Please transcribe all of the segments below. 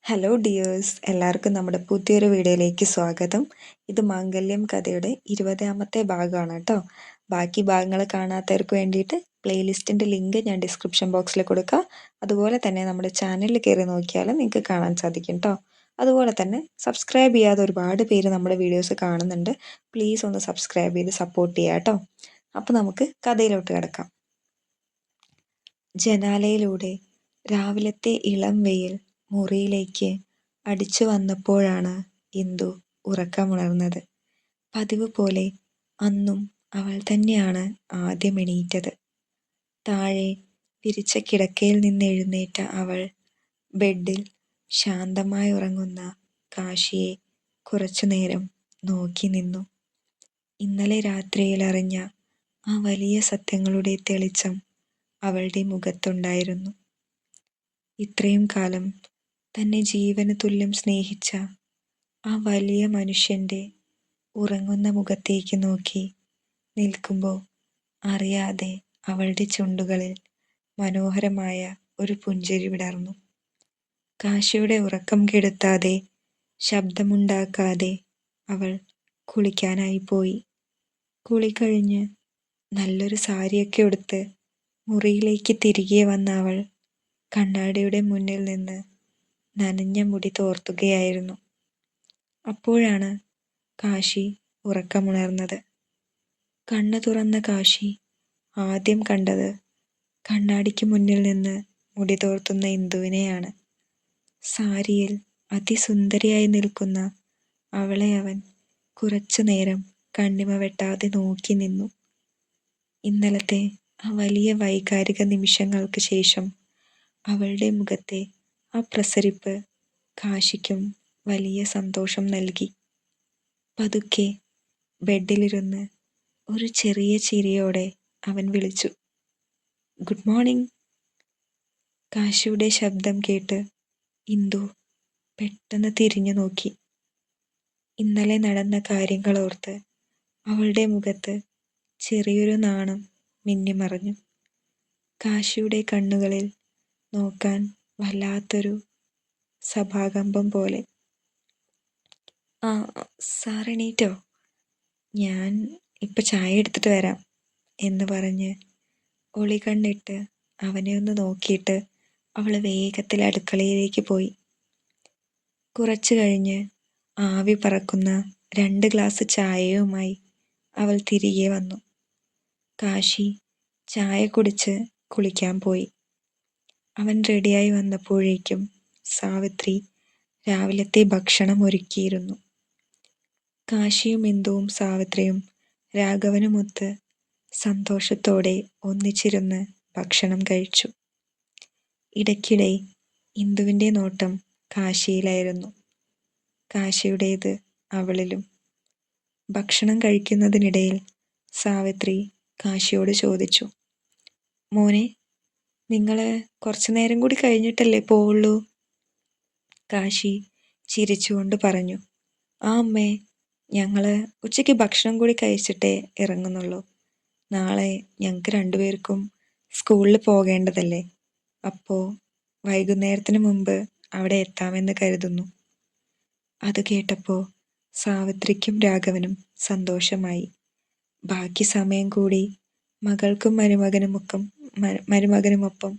Hello dears, എല്ലാവർക്കും നമ്മുടെ പുതിയൊരു വീഡിയോയിലേക്ക് സ്വാഗതം. ഇത് മാംഗല്യം കഥയുടെ 20ാമത്തെ ഭാഗമാണ് കേട്ടോ. ബാക്കി ഭാഗങ്ങൾ കാണാത്തവർക്ക് വേണ്ടിയിട്ട് പ്ലേലിസ്റ്റിൻ്റെ ലിങ്ക് ഞാൻ ഡിസ്ക്രിപ്ഷൻ ബോക്സിൽ കൊടുക്കാം. അതുപോലെ തന്നെ നമ്മുടെ ചാനലിൽ കയറി നോക്കിയാൽ നിങ്ങൾക്ക് കാണാൻ സാധിക്കും കേട്ടോ. അതുപോലെ തന്നെ സബ്സ്ക്രൈബ് ചെയ്യാതെ ഒരുപാട് പേര് നമ്മുടെ വീഡിയോസ് കാണുന്നുണ്ട്. പ്ലീസ് ഒന്ന് സബ്സ്ക്രൈബ് ചെയ്ത് സപ്പോർട്ട് ചെയ്യാം കേട്ടോ. അപ്പോൾ നമുക്ക് കഥയിലോട്ട് കിടക്കാം. ജനാലയിലൂടെ രാവിലത്തെ ഇളം വെയിൽ മുറിയിലേക്ക് അടിച്ചു വന്നപ്പോഴാണ് ഇന്ദു ഉറക്കമുണർന്നത്. പതിവ് പോലെ അന്നും അവൾ തന്നെയാണ് ആദ്യം എണീറ്റത്. താഴെ വിരിച്ച കിടക്കയിൽ നിന്ന് എഴുന്നേറ്റ അവൾ ബെഡിൽ ശാന്തമായി ഉറങ്ങുന്ന കാശിയെ കുറച്ചു നേരം നോക്കി നിന്നു. ഇന്നലെ രാത്രിയിൽ അറിഞ്ഞ ആ വലിയ സത്യങ്ങളുടെ തെളിച്ചം അവളുടെ മുഖത്തുണ്ടായിരുന്നു. ഇത്രയും കാലം തന്നെ ജീവന് തുല്യം സ്നേഹിച്ച ആ വലിയ മനുഷ്യൻ്റെ ഉറങ്ങുന്ന മുഖത്തേക്ക് നോക്കി നിൽക്കുമ്പോൾ അറിയാതെ അവളുടെ ചുണ്ടുകളിൽ മനോഹരമായ ഒരു പുഞ്ചിരി വിടർന്നു. കാശിയുടെ ഉറക്കം കെടുത്താതെ ശബ്ദമുണ്ടാക്കാതെ അവൾ കുളിക്കാനായി പോയി. കുളി കഴിഞ്ഞ് നല്ലൊരു സാരിയൊക്കെ ഉടുത്ത് മുറിയിലേക്ക് തിരികെ വന്ന അവൾ കണ്ണാടിയുടെ മുന്നിൽ നിന്ന് നനഞ്ഞ മുടി തോർത്തുകയായിരുന്നു. അപ്പോഴാണ് കാശി ഉറക്കമുണർന്നത്. കണ്ണു തുറന്ന കാശി ആദ്യം കണ്ടത് കണ്ണാടിക്ക് മുന്നിൽ നിന്ന് മുടി തോർത്തുന്ന ഇന്ദുവിനെയാണ്. സാരിയിൽ അതിസുന്ദരിയായി നിൽക്കുന്ന അവളെ അവൻ കുറച്ചു നേരം കണ്ണിമ വെട്ടാതെ നോക്കി നിന്നു. ഇന്നലത്തെ ആ വലിയ വൈകാരിക നിമിഷങ്ങൾക്ക് ശേഷം അവളുടെ മുഖത്തെ ആ പ്രസരിപ്പ് കാശിക്കും വലിയ സന്തോഷം നൽകി. പതുക്കെ ബെഡിലിരുന്ന് ഒരു ചെറിയ ചിരിയോടെ അവൻ വിളിച്ചു, "ഗുഡ് മോർണിംഗ്." കാശിയുടെ ശബ്ദം കേട്ട് ഇന്ദു പെട്ടെന്ന് തിരിഞ്ഞു നോക്കി. ഇന്നലെ നടന്ന കാര്യങ്ങളോർത്ത് അവളുടെ മുഖത്ത് ചെറിയൊരു നാണം മിന്നിമറഞ്ഞു. കാശിയുടെ കണ്ണുകളിൽ നോക്കാൻ വല്ലാത്തൊരു സഭാകമ്പം പോലെ. "ആ, സാർ എണീറ്റോ? ഞാൻ ഇപ്പം ചായ എടുത്തിട്ട് വരാം" എന്ന് പറഞ്ഞ് ഒളി കണ്ണിട്ട് അവനെ ഒന്ന് നോക്കിയിട്ട് അവൾ വേഗത്തിൽ അടുക്കളയിലേക്ക് പോയി. കുറച്ചു കഴിഞ്ഞ് ആവി പറക്കുന്ന 2 ഗ്ലാസ് ചായയുമായി അവൾ തിരികെ വന്നു. കാശി ചായ കുടിച്ച് കുളിക്കാൻ പോയി. അവൻ റെഡിയായി വന്നപ്പോഴേക്കും സാവിത്രി രാവിലത്തെ ഭക്ഷണം ഒരുക്കിയിരുന്നു. കാശിയും ഇന്ദുവും സാവിത്രിയും രാഘവനുമൊത്ത് സന്തോഷത്തോടെ ഒന്നിച്ചിരുന്ന് ഭക്ഷണം കഴിച്ചു. ഇടയ്ക്കിടെ ഇന്ദുവിൻ്റെ നോട്ടം കാശിയിലായിരുന്നു, കാശിയുടേത് അവളിലും. ഭക്ഷണം കഴിക്കുന്നതിനിടയിൽ സാവിത്രി കാശിയോട് ചോദിച്ചു, "മോനെ, നിങ്ങൾ കുറച്ചു നേരം കൂടി കഴിഞ്ഞിട്ടല്ലേ പോവുള്ളൂ?" കാശി ചിരിച്ചുകൊണ്ട് പറഞ്ഞു, "ആ അമ്മേ, ഞങ്ങൾ ഉച്ചയ്ക്ക് ഭക്ഷണം കൂടി കഴിച്ചിട്ടേ ഇറങ്ങുന്നുള്ളൂ. നാളെ ഞങ്ങൾക്ക് 2 പേർക്കും സ്കൂളിൽ പോകേണ്ടതല്ലേ. അപ്പോൾ വൈകുന്നേരത്തിന് മുമ്പ് അവിടെ എത്താമെന്ന് കരുതുന്നു." അത് കേട്ടപ്പോൾ സാവിത്രിക്കും രാഘവനും സന്തോഷമായി. ബാക്കി സമയം കൂടി മകൾക്കും മരുമകനുമൊപ്പം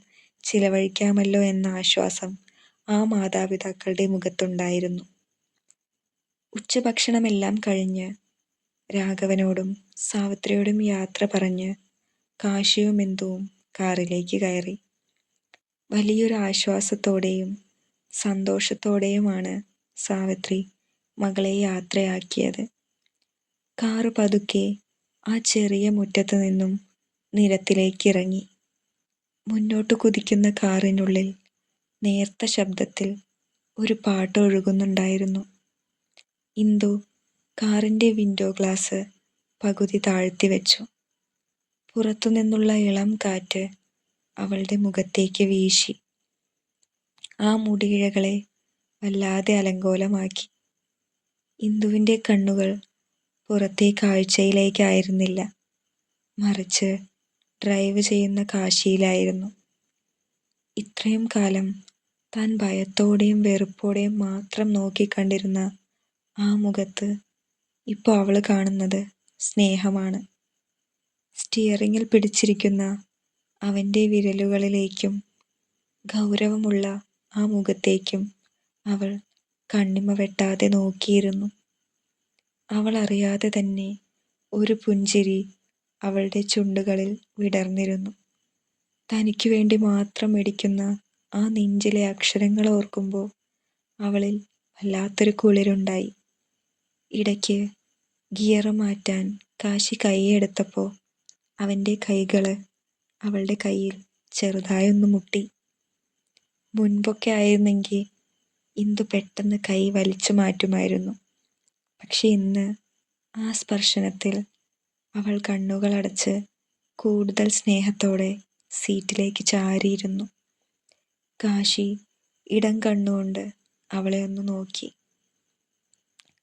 ചിലവഴിക്കാമല്ലോ എന്ന ആശ്വാസം ആ മാതാപിതാക്കളുടെ മുഖത്തുണ്ടായിരുന്നു. ഉച്ചഭക്ഷണമെല്ലാം കഴിഞ്ഞ് രാഘവനോടും സാവിത്രിയോടും യാത്ര പറഞ്ഞ് കാശിയും ഇന്ദുവും കാറിലേക്ക് കയറി. വലിയൊരു ആശ്വാസത്തോടെയും സന്തോഷത്തോടെയുമാണ് സാവിത്രി മകളെ യാത്രയാക്കിയത്. കാറ് പതുക്കെ ആ ചെറിയ മുറ്റത്ത് നിന്നും നിരത്തിലേക്ക് ഇറങ്ങി. മുന്നോട്ട് കുതിക്കുന്ന കാറിനുള്ളിൽ നേർത്ത ശബ്ദത്തിൽ ഒരു പാട്ട് ഒഴുകുന്നുണ്ടായിരുന്നു. ഇന്ദു കാറിൻ്റെ വിൻഡോ ഗ്ലാസ് പകുതി താഴ്ത്തി വെച്ചു. പുറത്തുനിന്നുള്ള ഇളം കാറ്റ് അവളുടെ മുഖത്തേക്ക് വീശി ആ മുടിയിഴകളെ വല്ലാതെ അലങ്കോലമാക്കി. ഇന്ദുവിൻ്റെ കണ്ണുകൾ പുറത്തെ കാഴ്ചയിലേക്കായിരുന്നില്ല, മറിച്ച് ഡ്രൈവ് ചെയ്യുന്ന കാശിയിലായിരുന്നു. ഇത്രയും കാലം താൻ ഭയത്തോടെയും വെറുപ്പോടെയും മാത്രം നോക്കിക്കണ്ടിരുന്ന ആ മുഖത്ത് ഇപ്പോൾ അവൾ കാണുന്നത് സ്നേഹമാണ്. സ്റ്റിയറിങ്ങിൽ പിടിച്ചിരിക്കുന്ന അവൻ്റെ വിരലുകളിലേക്കും ഗൗരവമുള്ള ആ മുഖത്തേക്കും അവൾ കണ്ണിമ വെട്ടാതെ നോക്കിയിരുന്നു. അവൾ അറിയാതെ തന്നെ ഒരു പുഞ്ചിരി അവളുടെ ചുണ്ടുകളിൽ വിടർന്നിരുന്നു. തനിക്ക് വേണ്ടി മാത്രം ഇടിക്കുന്ന ആ നെഞ്ചിലെ അക്ഷരങ്ങൾ ഓർക്കുമ്പോൾ അവളിൽ വല്ലാത്തൊരു കുളിരുണ്ടായി. ഇടയ്ക്ക് ഗിയർ മാറ്റാൻ കാശി കൈയെടുത്തപ്പോൾ അവൻ്റെ കൈകൾ അവളുടെ കയ്യിൽ ചെറുതായൊന്ന് മുട്ടി. മുൻപൊക്കെ ആയിരുന്നെങ്കിൽ ഇന്ദു പെട്ടെന്ന് കൈ വലിച്ചു മാറ്റുമായിരുന്നു. പക്ഷെ ഇന്ന് ആ സ്പർശനത്തിൽ അവൾ കണ്ണുകളടച്ച് കൂടുതൽ സ്നേഹത്തോടെ സീറ്റിലേക്ക് ചാരിയിരുന്നു. കാശി ഇടം കണ്ണുകൊണ്ട് അവളെ ഒന്ന് നോക്കി.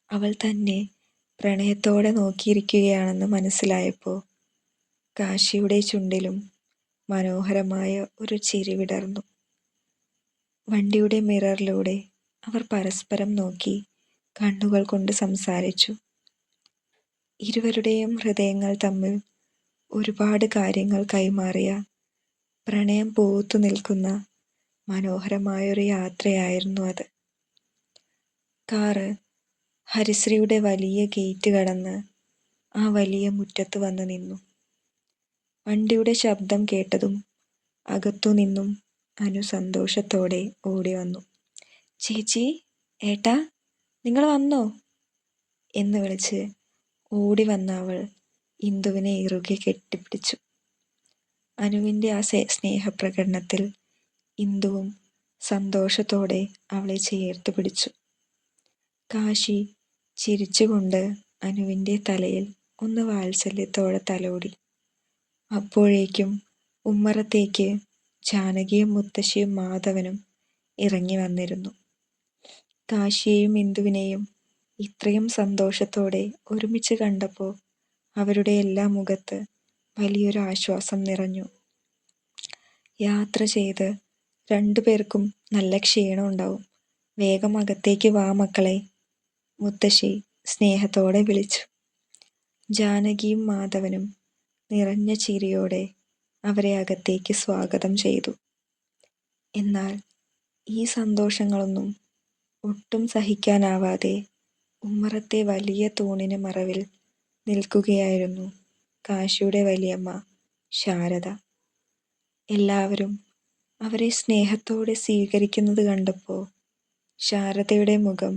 അവൾ തന്നെ പ്രണയത്തോടെ നോക്കിയിരിക്കുകയാണെന്ന് മനസ്സിലായപ്പോൾ കാശിയുടെ ചുണ്ടിലും മനോഹരമായ ഒരു ചിരി വിടർന്നു. വണ്ടിയുടെ മിററിലൂടെ അവർ പരസ്പരം നോക്കി കണ്ണുകൾ കൊണ്ട് സംസാരിച്ചു. ഇരുവരുടെയും ഹൃദയങ്ങൾ തമ്മിൽ ഒരുപാട് കാര്യങ്ങൾ കൈമാറിയ പ്രണയം പൂത്തു നിൽക്കുന്ന മനോഹരമായൊരു യാത്രയായിരുന്നു അത്. കാറ് ഹരിശ്രീയുടെ വലിയ ഗേറ്റ് കടന്ന് ആ വലിയ മുറ്റത്ത് വന്ന് നിന്നു. വണ്ടിയുടെ ശബ്ദം കേട്ടതും അകത്തു നിന്നും അനു സന്തോഷത്തോടെ ഓടി വന്നു. ചേച്ചി, ഏട്ടാ, നിങ്ങൾ വന്നോ എന്ന് വിളിച്ച് ഓടി വന്ന അവൾ ഇന്ദുവിനെ ഇറുകെ കെട്ടിപ്പിടിച്ചു. അനുവിൻ്റെ ആ സ്നേഹപ്രകടനത്തിൽ ഇന്ദുവും സന്തോഷത്തോടെ അവളെ ചേർത്ത് പിടിച്ചു. കാശി ചിരിച്ചുകൊണ്ട് അനുവിൻ്റെ തലയിൽ ഒന്ന് വാത്സല്യത്തോടെ തലോടി. അപ്പോഴേക്കും ഉമ്മറത്തേക്ക് ജാനകിയും മുത്തശ്ശിയും മാധവനും ഇറങ്ങി വന്നിരുന്നു. കാശിയെയും ഇന്ദുവിനെയും ഇത്രയും സന്തോഷത്തോടെ ഒരുമിച്ച് കണ്ടപ്പോൾ അവരുടെ എല്ലാ മുഖത്ത് വലിയൊരു ആശ്വാസം നിറഞ്ഞു. യാത്ര ചെയ്ത് രണ്ടുപേർക്കും നല്ല ക്ഷീണം ഉണ്ടാവും. വേഗം അകത്തേക്ക് വാ മക്കളെ, മുത്തശ്ശി സ്നേഹത്തോടെ വിളിച്ചു. ജാനകിയും മാധവനും നിറഞ്ഞ ചിരിയോടെ അവരെ അകത്തേക്ക് സ്വാഗതം ചെയ്തു. എന്നാൽ ഈ സന്തോഷങ്ങളൊന്നും ഒട്ടും സഹിക്കാനാവാതെ ഉമ്മറത്തെ വലിയ തൂണിന് മറവിൽ നിൽക്കുകയായിരുന്നു കാശിയുടെ വലിയമ്മ ശാരദ. എല്ലാവരും അവരെ സ്നേഹത്തോടെ സ്വീകരിക്കുന്നത് കണ്ടപ്പോൾ ശാരദയുടെ മുഖം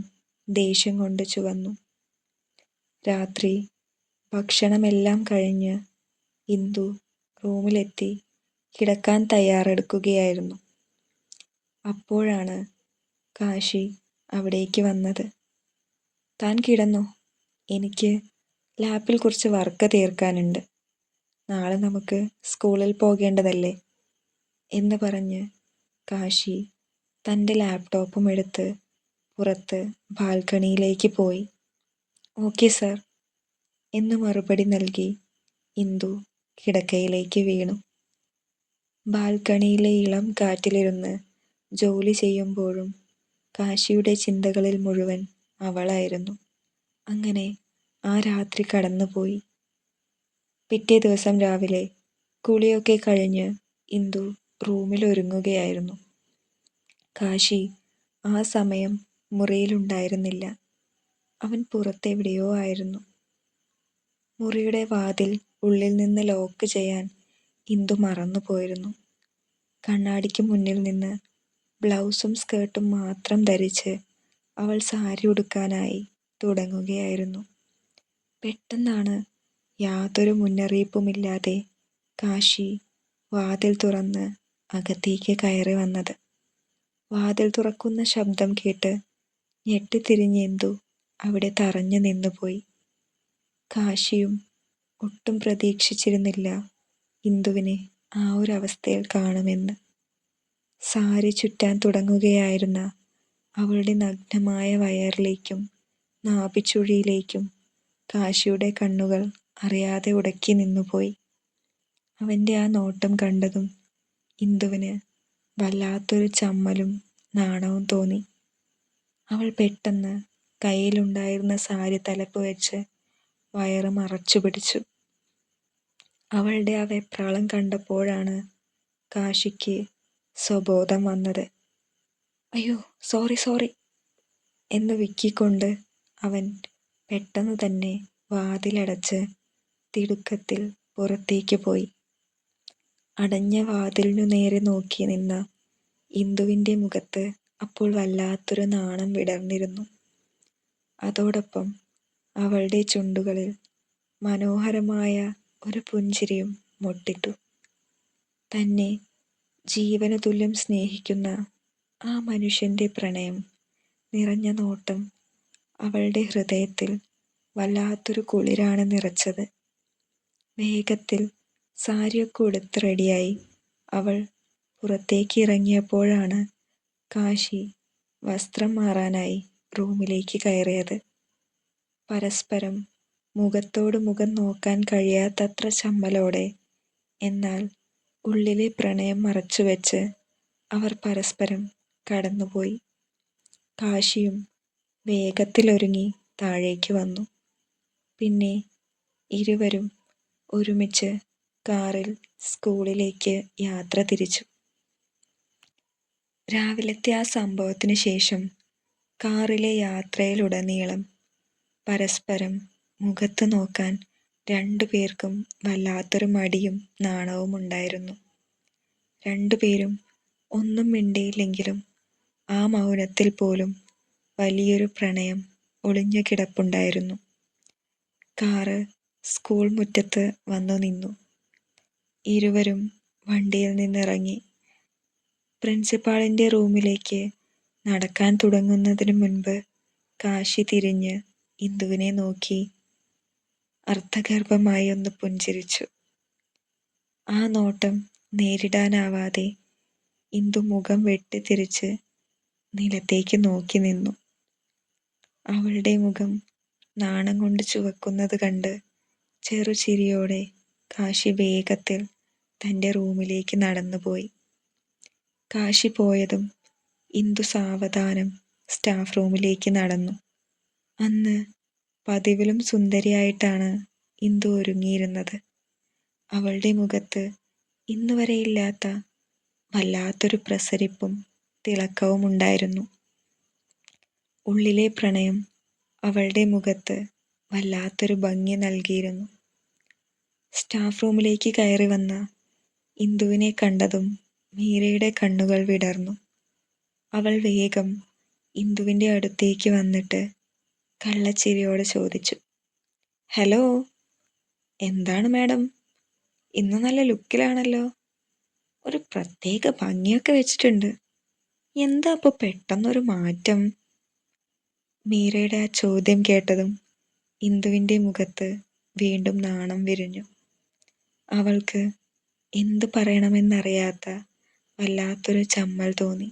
ദേഷ്യം കൊണ്ട് ചുവന്നു. രാത്രി ഭക്ഷണമെല്ലാം കഴിഞ്ഞ് ഇന്ദു റൂമിലെത്തി കിടക്കാൻ തയ്യാറെടുക്കുകയായിരുന്നു. അപ്പോഴാണ് കാശി അവിടേക്ക് വന്നത്. താൻ കിടന്നോ? എനിക്ക് ലാപ്പിൽ കുറച്ച് വർക്ക് തീർക്കാനുണ്ട്. നാളെ നമുക്ക് സ്കൂളിൽ പോകേണ്ടതല്ലേ എന്ന് പറഞ്ഞ് കാശി തൻ്റെ ലാപ്ടോപ്പും എടുത്ത് പുറത്ത് ബാൽക്കണിയിലേക്ക് പോയി. ഓക്കെ സർ എന്ന് മറുപടി നൽകി ഇന്ദു കിടക്കയിലേക്ക് വീണു. ബാൽക്കണിയിലെ ഇളം കാറ്റിലിരുന്ന് ജോലി ചെയ്യുമ്പോഴും കാശിയുടെ ചിന്തകളിൽ മുഴുവൻ അവളായിരുന്നു. അങ്ങനെ ആ രാത്രി കടന്നുപോയി. പിറ്റേ ദിവസം രാവിലെ കുളിയൊക്കെ കഴിഞ്ഞ് ഇന്ദു റൂമിൽ ഒരുങ്ങുകയായിരുന്നു. കാശി ആ സമയം മുറിയിലുണ്ടായിരുന്നില്ല. അവൻ പുറത്തെവിടെയോ ആയിരുന്നു. മുറിയുടെ വാതിൽ ഉള്ളിൽ നിന്ന് ലോക്ക് ചെയ്യാൻ ഇന്ദു മറന്നുപോയിരുന്നു. കണ്ണാടിക്ക് മുന്നിൽ നിന്ന് ബ്ലൗസും സ്കേർട്ടും മാത്രം ധരിച്ച് അവൾ സാരി ഉടുക്കാനായി തുടങ്ങുകയായിരുന്നു. പെട്ടെന്നാണ് യാതൊരു മുന്നറിയിപ്പുമില്ലാതെ കാശി വാതിൽ തുറന്ന് അകത്തേക്ക് കയറി വന്നത്. വാതിൽ തുറക്കുന്ന ശബ്ദം കേട്ട് ഞെട്ടിത്തിരിഞ്ഞ് ഇന്ദു അവിടെ തറഞ്ഞു നിന്നുപോയി. കാശിയും ഒട്ടും പ്രതീക്ഷിച്ചിരുന്നില്ല ഇന്ദുവിനെ ആ ഒരു അവസ്ഥയിൽ കാണുമെന്ന്. സാരി ചുറ്റാൻ തുടങ്ങുകയായിരുന്ന അവളുടെ നഗ്നമായ വയറിലേക്കും നാഭിച്ചുഴിയിലേക്കും കാശിയുടെ കണ്ണുകൾ അറിയാതെ ഉടക്കി നിന്നുപോയി. അവൻ്റെ ആ നോട്ടം കണ്ടതും ഇന്ദുവിന് വല്ലാത്തൊരു ചമ്മലും നാണവും തോന്നി. അവൾ പെട്ടെന്ന് കയ്യിലുണ്ടായിരുന്ന സാരി തലപ്പ് വെച്ച് വയറ് മറച്ചു പിടിച്ചു. അവളുടെ ആ വെപ്രാളം കണ്ടപ്പോഴാണ് കാശിക്ക് സ്വബോധം വന്നത്. അയ്യോ, സോറി സോറി എന്ന് വിക്കിക്കൊണ്ട് അവൻ പെട്ടെന്ന് തന്നെ വാതിലടച്ച് തിടുക്കത്തിൽ പുറത്തേക്ക് പോയി. അടഞ്ഞ വാതിലിനു നേരെ നോക്കി നിന്ന ഇന്ദുവിൻ്റെ മുഖത്ത് അപ്പോൾ വല്ലാത്തൊരു നാണം വിടർന്നിരുന്നു. അതോടൊപ്പം അവളുടെ ചുണ്ടുകളിൽ മനോഹരമായ ഒരു പുഞ്ചിരിയും മൊട്ടിട്ടു. തന്നെ ജീവന് തുല്യം സ്നേഹിക്കുന്ന ആ മനുഷ്യൻ്റെ പ്രണയം നിറഞ്ഞ നോട്ടം അവളുടെ ഹൃദയത്തിൽ വല്ലാത്തൊരു കുളിരാണ് നിറച്ചത്. വേഗത്തിൽ സാരിയൊക്കെ ഉടുത്ത് റെഡിയായി അവൾ പുറത്തേക്ക് ഇറങ്ങിയപ്പോഴാണ് കാശി വസ്ത്രം മാറാനായി റൂമിലേക്ക് കയറിയത്. പരസ്പരം മുഖത്തോട് മുഖം നോക്കാൻ കഴിയാത്തത്ര ചമ്മലോടെ, എന്നാൽ ഉള്ളിലെ പ്രണയം മറച്ചുവെച്ച് അവർ പരസ്പരം കടന്നുപോയി. കാശിയും വേഗത്തിലൊരുങ്ങി താഴേക്ക് വന്നു. പിന്നെ ഇരുവരും ഒരുമിച്ച് കാറിൽ സ്കൂളിലേക്ക് യാത്ര തിരിച്ചു. രാവിലത്തെ ആ സംഭവത്തിന് ശേഷം കാറിലെ യാത്രയിലുടനീളം പരസ്പരം മുഖത്ത് നോക്കാൻ രണ്ടുപേർക്കും വല്ലാത്തൊരു മടിയും നാണവും ഉണ്ടായിരുന്നു. രണ്ടുപേരും ഒന്നും മിണ്ടിയില്ലെങ്കിലും ആ മൗനത്തിൽ പോലും വലിയൊരു പ്രണയം ഒളിഞ്ഞു കിടപ്പുണ്ടായിരുന്നു. കാറ് സ്കൂൾ മുറ്റത്ത് വന്നു നിന്നു. ഇരുവരും വണ്ടിയിൽ നിന്നിറങ്ങി. പ്രിൻസിപ്പാളിൻ്റെ റൂമിലേക്ക് നടക്കാൻ തുടങ്ങുന്നതിന് മുൻപ് കാശി തിരിഞ്ഞ് ഇന്ദുവിനെ നോക്കി അർത്ഥഗർഭമായി ഒന്ന് പുഞ്ചിരിച്ചു. ആ നോട്ടം നേരിടാനാവാതെ ഇന്ദു മുഖം വെട്ടിത്തിരിച്ച് നിലത്തേക്ക് നോക്കി നിന്നു. അവളുടെ മുഖം നാണം കൊണ്ട് ചുവക്കുന്നത് കണ്ട് ചെറുചിരിയോടെ കാശി വേഗത്തിൽ തൻ്റെ റൂമിലേക്ക് നടന്നുപോയി. കാശി പോയതും ഇന്ദു സാവധാനം സ്റ്റാഫ് റൂമിലേക്ക് നടന്നു. അന്ന് പതിവിലും സുന്ദരിയായിട്ടാണ് ഇന്ദു ഒരുങ്ങിയിരുന്നത്. അവളുടെ മുഖത്ത് ഇന്നുവരെയില്ലാത്ത വല്ലാത്തൊരു പ്രസരിപ്പും തിളക്കവും ഉണ്ടായിരുന്നു. ഉള്ളിലെ പ്രണയം അവളുടെ മുഖത്ത് വല്ലാത്തൊരു ഭംഗി നൽകിയിരുന്നു. സ്റ്റാഫ് റൂമിലേക്ക് കയറി വന്ന ഇന്ദുവിനെ കണ്ടതും മീരയുടെ കണ്ണുകൾ വിടർന്നു. അവൾ വേഗം ഇന്ദുവിൻ്റെ അടുത്തേക്ക് വന്നിട്ട് കള്ളച്ചിരിയോടെ ചോദിച്ചു, ഹലോ, എന്താണ് മാഡം, ഇന്ന് നല്ല ലുക്കിലാണല്ലോ, ഒരു പ്രത്യേക ഭംഗിയൊക്കെ വെച്ചിട്ടുണ്ട്, എന്താ അപ്പോൾ പെട്ടെന്നൊരു മാറ്റം? മീരയുടെ ആ ചോദ്യം കേട്ടതും ഇന്ദുവിൻ്റെ മുഖത്ത് വീണ്ടും നാണം വിരിഞ്ഞു. അവൾക്ക് എന്തു പറയണമെന്നറിയാത്ത വല്ലാത്തൊരു ചമ്മൽ തോന്നി.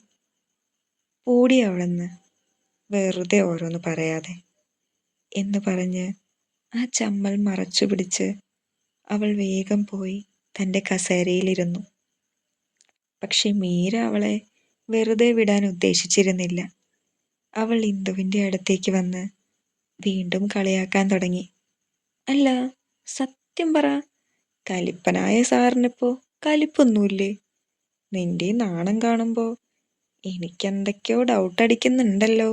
ഓടി അവളെന്ന്, വെറുതെ ഓരോന്ന് പറയാതെ എന്ന് പറഞ്ഞ് ആ ചമ്മൽ മറച്ചു പിടിച്ച് അവൾ വേഗം പോയി തൻ്റെ കസേരയിലിരുന്നു. പക്ഷെ മീര അവളെ വെറുതെ വിടാൻ ഉദ്ദേശിച്ചിരുന്നില്ല. അവൾ ഇന്ദുവിൻ്റെ അടുത്തേക്ക് വന്ന് വീണ്ടും കളിയാക്കാൻ തുടങ്ങി. അല്ല, സത്യം പറ, കലിപ്പനായ സാറിനിപ്പോ കലിപ്പൊന്നുമില്ലേ? നിന്റെ നാണം കാണുമ്പോൾ എനിക്കെന്തൊക്കെയോ ഡൗട്ട് അടിക്കുന്നുണ്ടല്ലോ.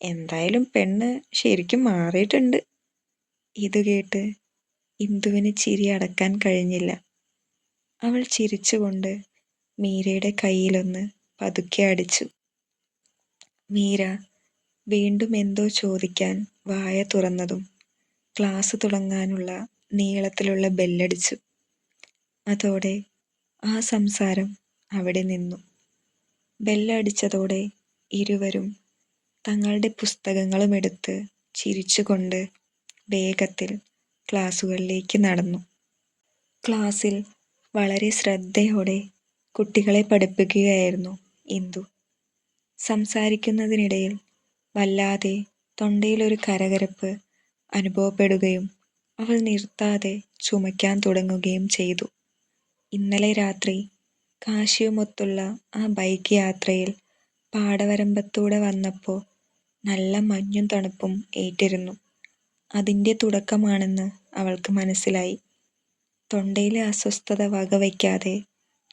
എന്തായാലും പെണ്ണ് ശരിക്കും മാറിയിട്ടുണ്ട്. ഇത് കേട്ട് ഇന്ദുവിന് ചിരി അടക്കാൻ കഴിഞ്ഞില്ല. അവൾ ചിരിച്ചുകൊണ്ട് മീരയുടെ കയ്യിലൊന്ന് പതുക്കെ അടിച്ചു. മീര വീണ്ടും എന്തോ ചോദിക്കാൻ വായ തുറന്നതും ക്ലാസ് തുടങ്ങാനുള്ള നീളത്തിലുള്ള ബെല്ലടിച്ചു. അതോടെ ആ സംസാരം അവിടെ നിന്നു. ബെല്ലടിച്ചതോടെ ഇരുവരും തങ്ങളുടെ പുസ്തകങ്ങളും എടുത്ത് ചിരിച്ചുകൊണ്ട് വേഗത്തിൽ ക്ലാസ്സുകളിലേക്ക് നടന്നു. ക്ലാസ്സിൽ വളരെ ശ്രദ്ധയോടെ കുട്ടികളെ പഠിപ്പിക്കുകയായിരുന്നു ഇന്ദു. സംസാരിക്കുന്നതിനിടയിൽ വല്ലാതെ തൊണ്ടയിലൊരു കരകരപ്പ് അനുഭവപ്പെടുകയും അവൾ നിർത്താതെ ചുമയ്ക്കാൻ തുടങ്ങുകയും ചെയ്തു. ഇന്നലെ രാത്രി കാശിയുമൊത്തുള്ള ആ ബൈക്ക് യാത്രയിൽ പാടവരമ്പത്തൂടെ വന്നപ്പോൾ നല്ല മഞ്ഞും തണുപ്പും ഏറ്റിരുന്നു. അതിൻ്റെ തുടക്കമാണെന്ന് അവൾക്ക് മനസ്സിലായി. തൊണ്ടയിലെ അസ്വസ്ഥത വകവയ്ക്കാതെ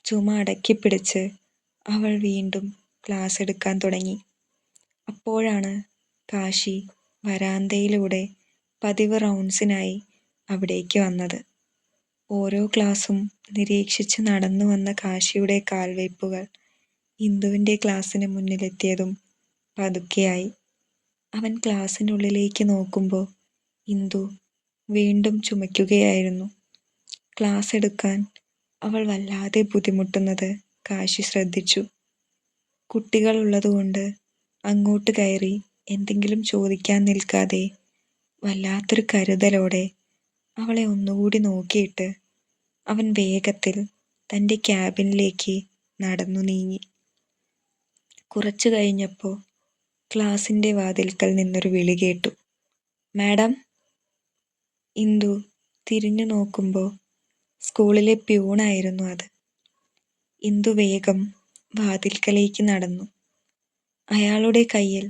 ചുമ അടക്കിപ്പിടിച്ച് അവൾ വീണ്ടും ക്ലാസ് എടുക്കാൻ തുടങ്ങി. അപ്പോഴാണ് കാശി വരാന്തയിലൂടെ പതിവ് റൗണ്ട്സിനായി അവിടേക്ക് വന്നത്. ഓരോ ക്ലാസ്സും നിരീക്ഷിച്ച് നടന്നു വന്ന കാശിയുടെ കാൽവയ്പ്പുകൾ ഇന്ദുവിൻ്റെ ക്ലാസ്സിന് മുന്നിലെത്തിയതും പതുക്കെയായി. അവൻ ക്ലാസ്സിനുള്ളിലേക്ക് നോക്കുമ്പോൾ ഇന്ദു വീണ്ടും ചുമയ്ക്കുകയായിരുന്നു. ക്ലാസ് എടുക്കാൻ അവൾ വല്ലാതെ ബുദ്ധിമുട്ടുന്നത് കാശി ശ്രദ്ധിച്ചു. കുട്ടികളുള്ളതുകൊണ്ട് അങ്ങോട്ട് കയറി എന്തെങ്കിലും ചോദിക്കാൻ നിൽക്കാതെ വല്ലാത്തൊരു കരുതലോടെ അവളെ ഒന്നുകൂടി നോക്കിയിട്ട് അവൻ വേഗത്തിൽ തൻ്റെ ക്യാബിനിലേക്ക് നടന്നു നീങ്ങി. കുറച്ചു കഴിഞ്ഞപ്പോൾ ക്ലാസിൻ്റെ വാതിൽക്കൽ നിന്നൊരു വിളി കേട്ടു. മാഡം. ഇന്ദു തിരിഞ്ഞു നോക്കുമ്പോൾ സ്കൂളിലെ പ്യൂണായിരുന്നു അത്. ഇന്ദു വേഗം വാതിൽക്കലേക്ക് നടന്നു. അയാളുടെ കയ്യിൽ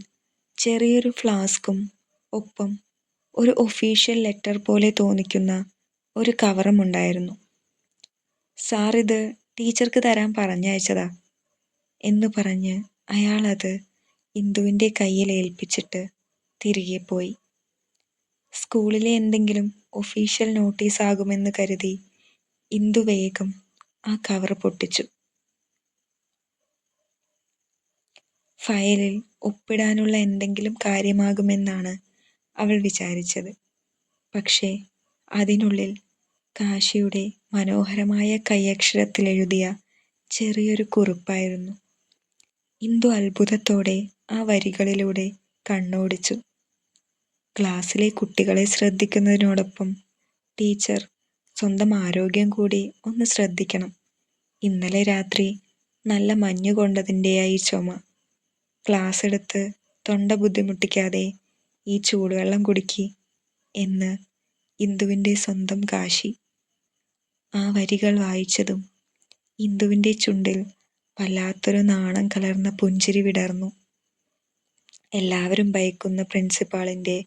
ചെറിയൊരു ഫ്ലാസ്കും ഒപ്പം ഒരു ഒഫീഷ്യൽ ലെറ്റർ പോലെ തോന്നിക്കുന്ന ഒരു കവറും ഉണ്ടായിരുന്നു. സാർ, ഇത് ടീച്ചർക്ക് തരാൻ പറഞ്ഞയച്ചതാ എന്ന് പറഞ്ഞ് അയാളത് ഇന്ദുവിൻ്റെ കയ്യിൽ ഏൽപ്പിച്ചിട്ട് തിരികെ പോയി. സ്കൂളിലെ എന്തെങ്കിലും ഒഫീഷ്യൽ നോട്ടീസ് ആകുമെന്ന് കരുതി ഇന്ദു വേഗം ആ കവർ പൊട്ടിച്ചു. ഫയലിൽ ഒപ്പിടാനുള്ള എന്തെങ്കിലും കാര്യമാകുമെന്നാണ് അവൾ വിചാരിച്ചത്. പക്ഷേ അതിനുള്ളിൽ കാശിയുടെ മനോഹരമായ കൈയക്ഷരത്തിൽ എഴുതിയ ചെറിയൊരു കുറിപ്പായിരുന്നു. ഇന്ദു അത്ഭുതത്തോടെ ആ വരികളിലൂടെ കണ്ണോടിച്ചു. ക്ലാസ്സിലെ കുട്ടികളെ ശ്രദ്ധിക്കുന്നതിനോടൊപ്പം ടീച്ചർ സ്വന്തം ആരോഗ്യം കൂടി ഒന്ന് ശ്രദ്ധിക്കണം. ഇന്നലെ രാത്രി നല്ല മഞ്ഞു കൊണ്ടതിൻ്റെയായി ചുമ. ക്ലാസ് എടുത്ത് തൊണ്ട ബുദ്ധിമുട്ടിക്കാതെ ഈ ചൂടുവെള്ളം കുടിക്കി എന്ന് ഇന്ദുവിൻ്റെ സ്വന്തം കാശി. ആ വരികൾ വായിച്ചതും ഇന്ദുവിൻ്റെ ചുണ്ടിൽ വല്ലാത്തൊരു നാണം കലർന്ന പുഞ്ചിരി വിടർന്നു. എല്ലാവരും ഭയക്കുന്ന പ്രിൻസിപ്പാളിൻ്റെ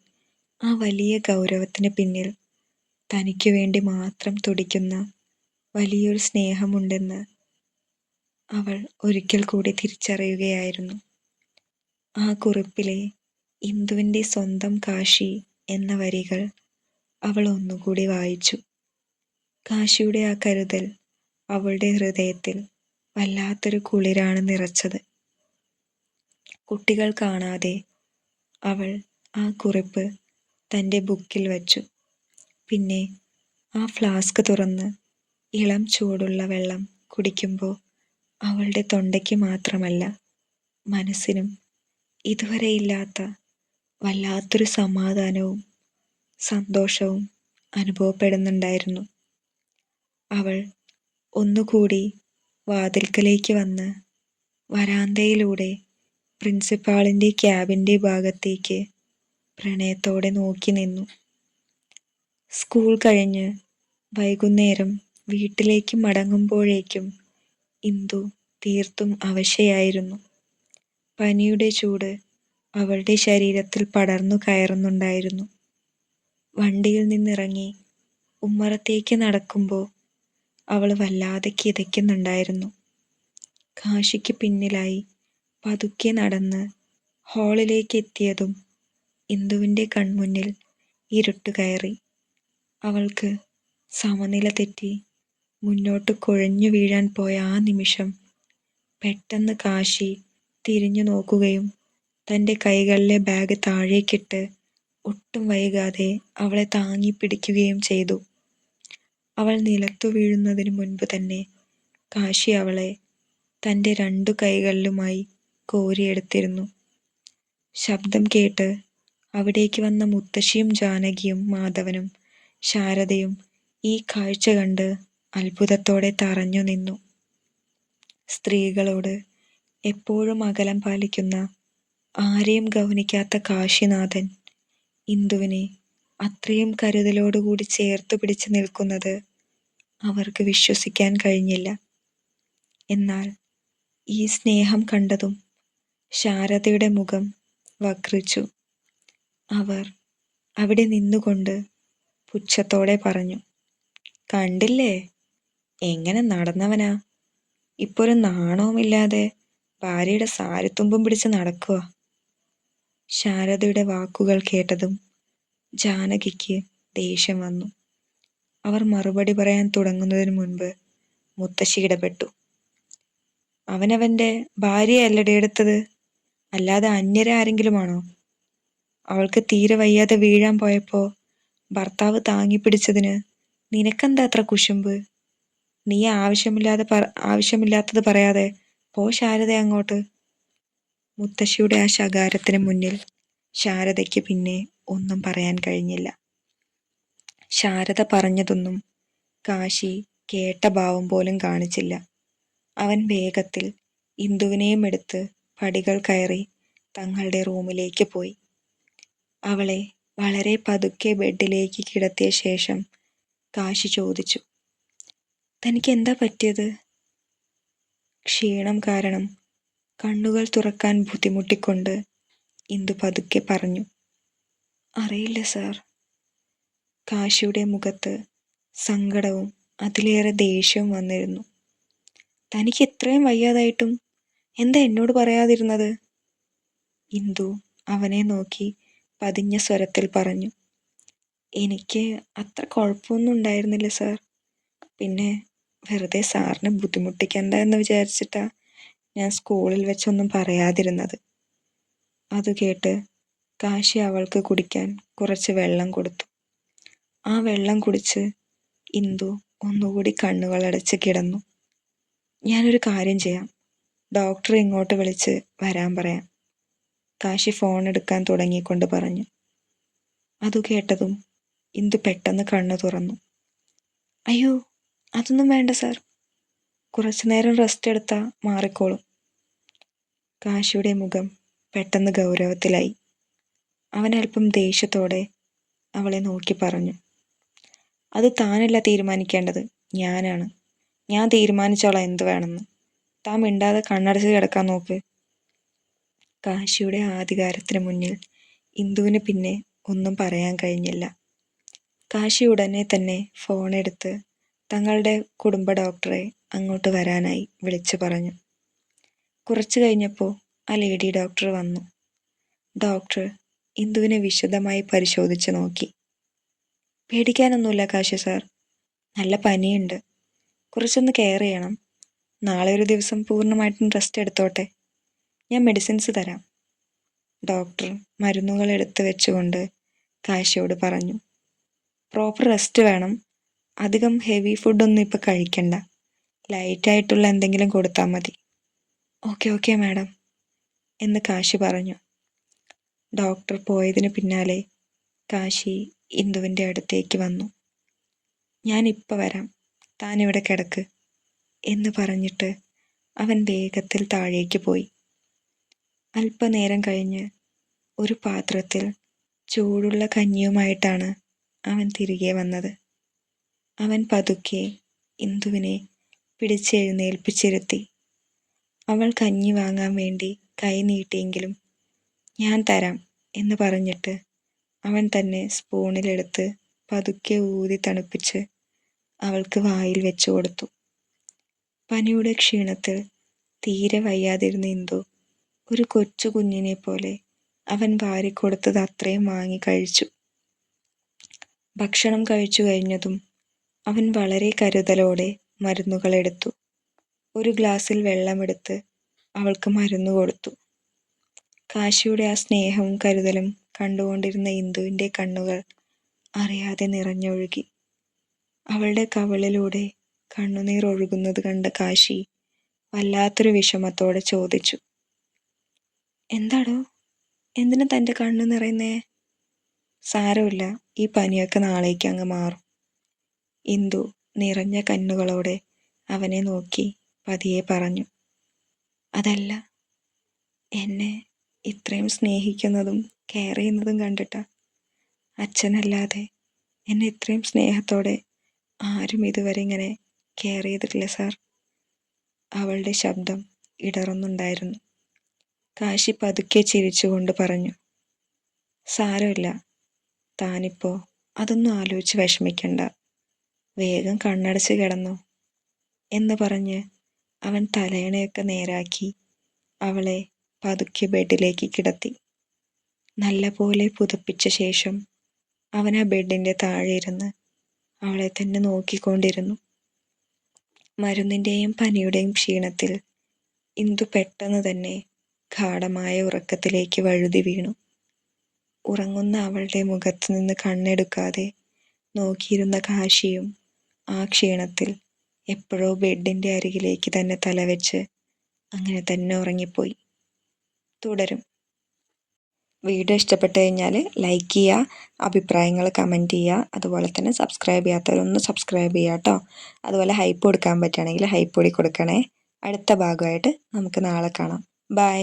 ആ വലിയ ഗൗരവത്തിന് പിന്നിൽ തനിക്കു വേണ്ടി മാത്രം തുടിക്കുന്ന വലിയൊരു സ്നേഹമുണ്ടെന്ന് അവൾ ഒരിക്കൽ കൂടി തിരിച്ചറിയുകയായിരുന്നു. ആ കുറിപ്പിലെ ഇന്ദുവിൻ്റെ സ്വന്തം കാശി എന്ന വരികൾ അവൾ ഒന്നുകൂടി വായിച്ചു. കാശിയുടെ ആ കരുതൽ അവളുടെ ഹൃദയത്തിൽ വല്ലാത്തൊരു കുളിരാണ് നിറച്ചത്. കുട്ടികൾ കാണാതെ അവൾ ആ കുറിപ്പ് തൻ്റെ ബുക്കിൽ വച്ചു. പിന്നെ ആ ഫ്ലാസ്ക് തുറന്ന് ഇളം ചൂടുള്ള വെള്ളം കുടിക്കുമ്പോൾ അവളുടെ തൊണ്ടയ്ക്ക് മാത്രമല്ല മനസ്സിനും ഇതുവരെയില്ലാത്ത വല്ലാത്തൊരു സമാധാനവും സന്തോഷവും അനുഭവപ്പെടുന്നുണ്ടായിരുന്നു. അവൾ ഒന്നുകൂടി വാതിൽക്കലേക്ക് വന്ന് വരാന്തയിലൂടെ പ്രിൻസിപ്പാളിൻ്റെ ക്യാബിൻ്റെ ഭാഗത്തേക്ക് പ്രണയത്തോടെ നോക്കി നിന്നു. സ്കൂൾ കഴിഞ്ഞ് വൈകുന്നേരം വീട്ടിലേക്ക് മടങ്ങുമ്പോഴേക്കും ഇന്ദു തീർത്തും അവശയായിരുന്നു. പനിയുടെ ചൂട് അവളുടെ ശരീരത്തിൽ പടർന്നു കയറുന്നുണ്ടായിരുന്നു. വണ്ടിയിൽ നിന്നിറങ്ങി ഉമ്മറത്തേക്ക് നടക്കുമ്പോൾ അവൾ വല്ലാതെ കിതയ്ക്കുന്നുണ്ടായിരുന്നു. കാശിക്ക് പിന്നിലായി പതുക്കെ നടന്ന് ഹാളിലേക്ക് എത്തിയതും ഇന്ദുവിൻ്റെ കൺമുന്നിൽ ഇരുട്ട് കയറി. അവൾക്ക് സമനില തെറ്റി മുന്നോട്ട് കുഴഞ്ഞു വീഴാൻ പോയ ആ നിമിഷം പെട്ടെന്ന് കാശി തിരിഞ്ഞു നോക്കുകയും തൻ്റെ കൈകളിലെ ബാഗ് താഴേക്കിട്ട് ഒട്ടും വൈകാതെ അവളെ താങ്ങി പിടിക്കുകയും ചെയ്തു. അവൾ നിലത്തു വീഴുന്നതിന് മുൻപ് തന്നെ കാശി അവളെ തൻ്റെ 2 കൈകളിലുമായി കോരിയെടുത്തിരുന്നു. ശബ്ദം കേട്ട് അവിടേക്ക് വന്ന മുത്തശ്ശിയും ജാനകിയും മാധവനും ശാരദയും ഈ കാഴ്ച കണ്ട് അത്ഭുതത്തോടെ തറഞ്ഞു നിന്നു. സ്ത്രീകളോട് എപ്പോഴും അകലം പാലിക്കുന്ന, ആരെയും ഗൗനിക്കാത്ത കാശിനാഥൻ ഇന്ദുവിനെ അത്രയും കരുതലോടുകൂടി ചേർത്തു പിടിച്ചു നിൽക്കുന്നത് അവർക്ക് വിശ്വസിക്കാൻ കഴിഞ്ഞില്ല. എന്നാൽ ഈ സ്നേഹം കണ്ടതും ശാരദയുടെ മുഖം വക്രിച്ചു. അവർ അവിടെ നിന്നുകൊണ്ട് പുച്ഛത്തോടെ പറഞ്ഞു, കണ്ടില്ലേ, എങ്ങനെ നടന്നവനാ, ഇപ്പൊരു നാണവുമില്ലാതെ ഭാര്യയുടെ സാരിത്തുമ്പും പിടിച്ച് നടക്കുക. ശാരദയുടെ വാക്കുകൾ കേട്ടതും ജാനകിക്ക് ദേഷ്യം വന്നു. അവർ മറുപടി പറയാൻ തുടങ്ങുന്നതിന് മുൻപ് മുത്തശ്ശി ഇടപെട്ടു. അവനവന്റെ ഭാര്യയല്ലടെ എടുത്തത്, അല്ലാതെ അന്യരെ ആരെങ്കിലുമാണോ? അവൾക്ക് തീരെ വയ്യാതെ വീഴാൻ പോയപ്പോ ഭർത്താവ് താങ്ങിപ്പിടിച്ചതിന് നിനക്കെന്താ അത്ര കുശുമ്പ്? നീ ആവശ്യമില്ലാത്തത് പറയാതെ പോ ശാരദ അങ്ങോട്ട്. മുത്തശ്ശിയുടെ ആ ശകാരത്തിന് മുന്നിൽ ശാരദയ്ക്ക് പിന്നെ ഒന്നും പറയാൻ കഴിഞ്ഞില്ല. ശാരദ പറഞ്ഞതൊന്നും കാശി കേട്ട ഭാവം പോലും കാണിച്ചില്ല. അവൻ വേഗത്തിൽ ഇന്ദുവിനെയും എടുത്ത് പടികൾ കയറി തങ്ങളുടെ റൂമിലേക്ക് പോയി. അവളെ വളരെ പതുക്കെ ബെഡിലേക്ക് കിടത്തിയ ശേഷം കാശി ചോദിച്ചു, തനിക്ക് എന്താ പറ്റിയത്? ക്ഷീണം കാരണം കണ്ണുകൾ തുറക്കാൻ ബുദ്ധിമുട്ടിക്കൊണ്ട് ഇന്ദു പതുക്കെ പറഞ്ഞു, അറിയില്ല സാർ. കാശിയുടെ മുഖത്ത് സങ്കടവും അതിലേറെ ദേഷ്യവും വന്നിരുന്നു. തനിക്ക് ഇത്രയും വയ്യാതായിട്ടും എന്താ എന്നോട് പറയാതിരുന്നത്? ഇന്ദു അവനെ നോക്കി പതിഞ്ഞ സ്വരത്തിൽ പറഞ്ഞു, എനിക്ക് അത്ര കുഴപ്പമൊന്നും ഉണ്ടായിരുന്നില്ല സാർ. പിന്നെ വെറുതെ സാറിനെ ബുദ്ധിമുട്ടിക്കണ്ട എന്ന് വിചാരിച്ചിട്ടാ ഞാൻ സ്കൂളിൽ വെച്ചൊന്നും പറയാതിരുന്നത്. അത് കേട്ട് കാശി അവൾക്ക് കുടിക്കാൻ കുറച്ച് വെള്ളം കൊടുത്തു. ആ വെള്ളം കുടിച്ച് ഇന്ദു ഒന്നുകൂടി കണ്ണുകളടച്ച് കിടന്നു. ഞാനൊരു കാര്യം ചെയ്യാം, ഡോക്ടറെ ഇങ്ങോട്ട് വിളിച്ച് വരാൻ പറയാം. കാശി ഫോൺ എടുക്കാൻ തുടങ്ങിക്കൊണ്ട് പറഞ്ഞു. അതു കേട്ടതും ഇന്ദു പെട്ടെന്ന് കണ്ണു തുറന്നു. അയ്യോ, അതൊന്നും വേണ്ട സാർ, കുറച്ചു നേരം റെസ്റ്റ് എടുത്താ മാറിക്കോളും. കാശിയുടെ മുഖം പെട്ടെന്ന് ഗൗരവത്തിലായി. അവൻ അല്പം ദേഷ്യത്തോടെ അവളെ നോക്കി പറഞ്ഞു, അത് താനല്ല തീരുമാനിക്കേണ്ടത്, ഞാനാണ്. ഞാൻ തീരുമാനിച്ചോളാം എന്ത് വേണമെന്ന്. താൻ മിണ്ടാതെ കണ്ണടച്ച് കിടക്കാൻ നോക്ക്. കാശിയുടെ ആധികാരത്തിന് മുന്നിൽ ഇന്ദുവിന് പിന്നെ ഒന്നും പറയാൻ കഴിഞ്ഞില്ല. കാശി ഉടനെ തന്നെ ഫോൺ എടുത്ത് തങ്ങളുടെ കുടുംബ ഡോക്ടറെ അങ്ങോട്ട് വരാനായി വിളിച്ചു പറഞ്ഞു. കുറച്ചു കഴിഞ്ഞപ്പോൾ ആ ലേഡി ഡോക്ടർ വന്നു. ഡോക്ടർ ഇന്ദുവിനെ വിശദമായി പരിശോധിച്ച് നോക്കി. പേടിക്കാനൊന്നുമില്ല കാശി സാർ, നല്ല പനിയുണ്ട്, കുറച്ചൊന്ന് കെയർ ചെയ്യണം. നാളെ ഒരു ദിവസം പൂർണ്ണമായിട്ടും റെസ്റ്റ് എടുത്തോട്ടെ, ഞാൻ മെഡിസിൻസ് തരാം. ഡോക്ടർ മരുന്നുകൾ എടുത്ത് വെച്ചുകൊണ്ട് കാശിയോട് പറഞ്ഞു. പ്രോപ്പർ റെസ്റ്റ് വേണം, അധികം ഹെവി ഫുഡൊന്നും ഇപ്പോൾ കഴിക്കണ്ട, ലൈറ്റായിട്ടുള്ള എന്തെങ്കിലും കൊടുത്താൽ മതി. ഓക്കെ മാഡം എന്ന് കാശി പറഞ്ഞു. ഡോക്ടർ പോയതിന് പിന്നാലെ കാശി ഇന്ദുവിൻ്റെ അടുത്തേക്ക് വന്നു. ഞാനിപ്പോൾ വരാം, താനിവിടെ കിടക്ക് എന്ന് പറഞ്ഞിട്ട് അവൻ വേഗത്തിൽ താഴേക്ക് പോയി. അല്പനേരം കഴിഞ്ഞ് ഒരു പാത്രത്തിൽ ചൂടുള്ള കഞ്ഞിയുമായിട്ടാണ് അവൻ തിരികെ വന്നത്. അവൻ പതുക്കെ ഇന്ദുവിനെ പിടിച്ചെഴുന്നേൽപ്പിച്ചിരുത്തി. അവൾ കഞ്ഞി വാങ്ങാൻ വേണ്ടി കൈ നീട്ടിയെങ്കിലും ഞാൻ തരാം എന്ന് പറഞ്ഞിട്ട് അവൻ തന്നെ സ്പൂണിലെടുത്ത് പതുക്കെ ഊതി തണുപ്പിച്ച് അവൾക്ക് വായിൽ വെച്ചു കൊടുത്തു. പനിയുടെ ക്ഷീണത്തിൽ തീരെ വയ്യാതിരുന്ന ഇന്ദു ഒരു കൊച്ചു കുഞ്ഞിനെ പോലെ അവൻ വാരിക്കൊടുത്തത് അത്രയും വാങ്ങി കഴിച്ചു. ഭക്ഷണം കഴിച്ചു കഴിഞ്ഞതും അവൻ വളരെ കരുതലോടെ മരുന്നുകൾ എടുത്തു. ഒരു ഗ്ലാസ്സിൽ വെള്ളമെടുത്ത് അവൾക്ക് മരുന്ന് കൊടുത്തു. കാശിയുടെ ആ സ്നേഹവും കരുതലും കണ്ടുകൊണ്ടിരുന്ന ഇന്ദുവിൻ്റെ കണ്ണുകൾ അറിയാതെ നിറഞ്ഞൊഴുകി. അവളുടെ കവിളിലൂടെ കണ്ണുനീർ ഒഴുകുന്നത് കണ്ട കാശി വല്ലാത്തൊരു വിഷമത്തോടെ ചോദിച്ചു, എന്താടോ, എന്തിനാ തൻ്റെ കണ്ണു നിറയുന്നേ? സാരമില്ല, ഈ പനിയൊക്കെ നാളേക്ക് അങ്ങ് മാറും. ഇന്ദു നിറഞ്ഞ കണ്ണുകളോടെ അവനെ നോക്കി പതിയെ പറഞ്ഞു. അതല്ല, എന്നെ ഇത്രയും സ്നേഹിക്കുന്നതും കെയർ ചെയ്യുന്നതും കണ്ടിട്ടാ. അച്ഛനല്ലാതെ എന്നെ ഇത്രയും സ്നേഹത്തോടെ ആരും ഇതുവരെ ഇങ്ങനെ കെയർ ചെയ്തിട്ടില്ല സാർ. അവളുടെ ശബ്ദം ഇടറുന്നുണ്ടായിരുന്നു. കാശി പതുക്കെ ചിരിച്ചുകൊണ്ട് പറഞ്ഞു, സാരമില്ല, താനിപ്പോ അതൊന്നും ആലോചിച്ച് വിഷമിക്കണ്ട, വേഗം കണ്ണടച്ച് കിടന്നു എന്ന് പറഞ്ഞ് അവൻ തലയണയൊക്കെ നേരാക്കി അവളെ പതുക്കെ ബെഡിലേക്ക് കിടത്തി. നല്ല പോലെ പുതപ്പിച്ച ശേഷം അവൻ ആ ബെഡിൻ്റെ താഴെ ഇരുന്ന് അവളെ തന്നെ നോക്കിക്കൊണ്ടിരുന്നു. മരുന്നിൻ്റെയും പനിയുടെയും ക്ഷീണത്തിൽ ഇന്ദു പെട്ടെന്ന് തന്നെ ഗാഢമായ ഉറക്കത്തിലേക്ക് വഴുതി വീണു. ഉറങ്ങുന്ന അവളുടെ മുഖത്ത് നിന്ന് കണ്ണെടുക്കാതെ നോക്കിയിരുന്ന കാശിയും ആ ക്ഷീണത്തിൽ എപ്പോഴോ ബെഡിൻ്റെ അരികിലേക്ക് തന്നെ തലവെച്ച് അങ്ങനെ തന്നെ ഉറങ്ങിപ്പോയി. തുടരും. വീഡിയോ ഇഷ്ടപ്പെട്ട് കഴിഞ്ഞാൽ ലൈക്ക് ചെയ്യുക, അഭിപ്രായങ്ങൾ കമൻറ്റ് ചെയ്യുക, അതുപോലെ തന്നെ സബ്സ്ക്രൈബ് ചെയ്യാത്തവരൊന്ന് സബ്സ്ക്രൈബ് ചെയ്യുക കേട്ടോ. അതുപോലെ ഹൈപ്പ് കൊടുക്കാൻ പറ്റുകയാണെങ്കിൽ ഹൈപ്പ് കൂടി കൊടുക്കണേ. അടുത്ത ഭാഗമായിട്ട് നമുക്ക് നാളെ കാണാം. ബൈ.